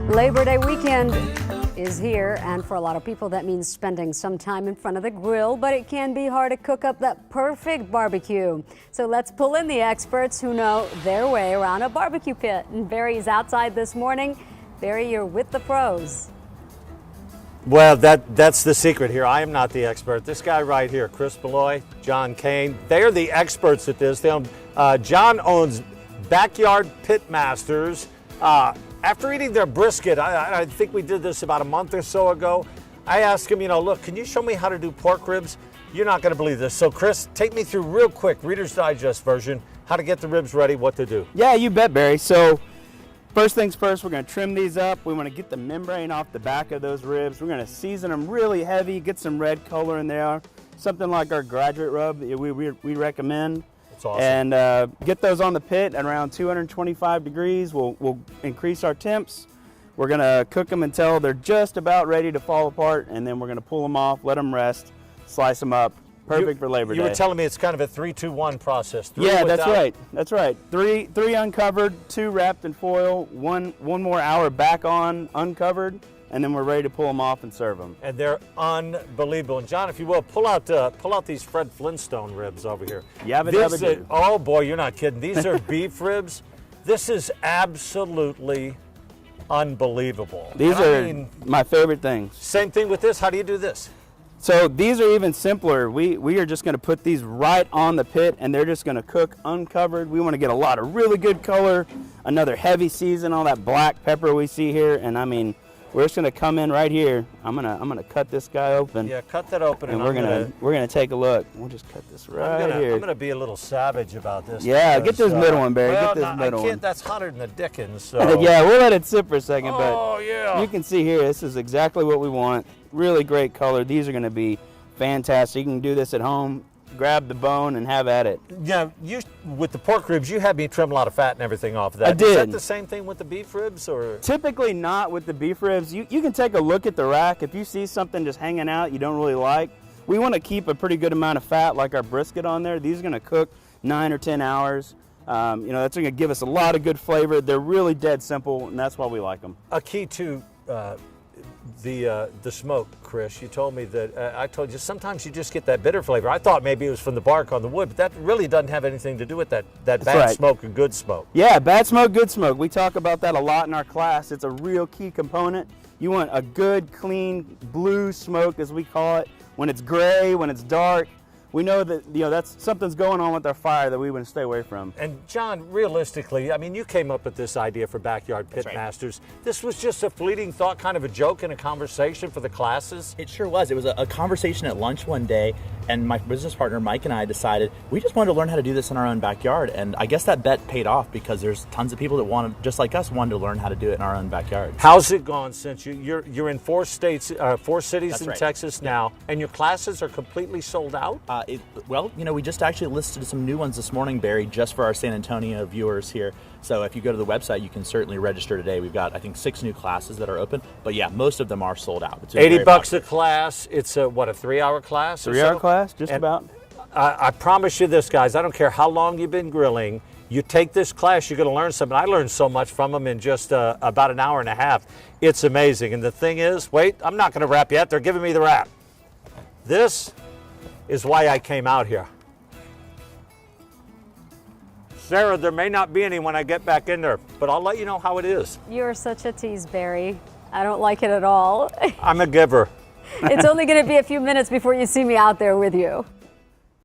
Labor Day weekend is here, and for a lot of people that means spending some time in front of the grill, but it can be hard to cook up that perfect barbecue. So let's pull in the experts who know their way around a barbecue pit. And Barry's outside this morning. Barry, you're with the pros. Well, that's the secret here. I am not the expert. This guy right here, Chris Malloy, John Kane, they're the experts at this. John owns Backyard Pit Masters. After eating their brisket, I think we did this about a month or so ago, I asked him, look, can you show me how to do pork ribs? You're not going to believe this. So, Chris, take me through real quick, Reader's Digest version, how to get the ribs ready, what to do. Yeah, you bet, Barry. So, first things first, we're going to trim these up. We want to get the membrane off the back of those ribs. We're going to season them really heavy, get some red color in there. Something like our graduate rub that we recommend. That's awesome. And get those on the pit at around 225 degrees. We'll increase our temps. We're going to cook them until they're just about ready to fall apart, and then we're going to pull them off, let them rest, slice them up. Perfect for Labor Day. You were telling me it's kind of a 3-2-1 process. Yeah, that's right. That's right. Three uncovered, 2 wrapped in foil, one more hour back on uncovered, and then we're ready to pull them off and serve them. And they're unbelievable. And John, if you will, pull out these Fred Flintstone ribs over here. Oh boy, you're not kidding. These are beef ribs. This is absolutely unbelievable. These are my favorite things. Same thing with this. How do you do this? So these are even simpler. We are just going to put these right on the pit, and they're just going to cook uncovered. We want to get a lot of really good color, another heavy season on that black pepper we see here, and I mean, we're just going to come in right here. I'm gonna cut this guy open. Yeah, cut that open, and we're gonna take a look. We'll just cut this right here. I'm gonna be a little savage about this. Yeah, get this middle one, Barry. Well, get this middle one. That's hotter than the Dickens. So. Yeah, we'll let it sit for a second, oh, yeah. You can see here, this is exactly what we want. Really great color. These are going to be fantastic. You can do this at home, grab the bone and have at it. Yeah, with the pork ribs, you had me trim a lot of fat and everything off of that. I did. Is that the same thing with the beef ribs? Or typically not with the beef ribs. You can take a look at the rack. If you see something just hanging out you don't really like, we want to keep a pretty good amount of fat like our brisket on there. These are going to cook 9 or 10 hours. That's going to give us a lot of good flavor. They're really dead simple, and that's why we like them. A key to the smoke, Chris, you told me that, I told you sometimes you just get that bitter flavor. I thought maybe it was from the bark on the wood, but that really doesn't have anything to do with that bad smoke and good smoke. Yeah, bad smoke, good smoke. We talk about that a lot in our class. It's a real key component. You want a good, clean, blue smoke, as we call it. When it's gray, when it's dark, we know that that's something's going on with our fire that we want to stay away from. And John, realistically, I mean, you came up with this idea for Backyard Pit Masters. This was just a fleeting thought, kind of a joke in a conversation for the classes? It sure was. It was a conversation at lunch one day, and my business partner Mike and I decided we just wanted to learn how to do this in our own backyard. And I guess that bet paid off because there's tons of people that just like us, wanted to learn how to do it in our own backyard. How's it gone since you're in 4 states, 4 cities That's in right. Texas now, and your classes are completely sold out? We just actually listed some new ones this morning, Barry, just for our San Antonio viewers here. So if you go to the website, you can certainly register today. We've got, I think, 6 new classes that are open. But yeah, most of them are sold out. It's $80 a class. It's a 3-hour class? 3-hour class, just about. I promise you this, guys. I don't care how long you've been grilling. You take this class, you're going to learn something. I learned so much from them in just about an hour and a half. It's amazing. And the thing is, wait, I'm not going to wrap yet. They're giving me the wrap. This is why I came out here. Sarah, there may not be any when I get back in there, but I'll let you know how it is. You're such a tease, Barry. I don't like it at all. I'm a giver. It's only going to be a few minutes before you see me out there with you.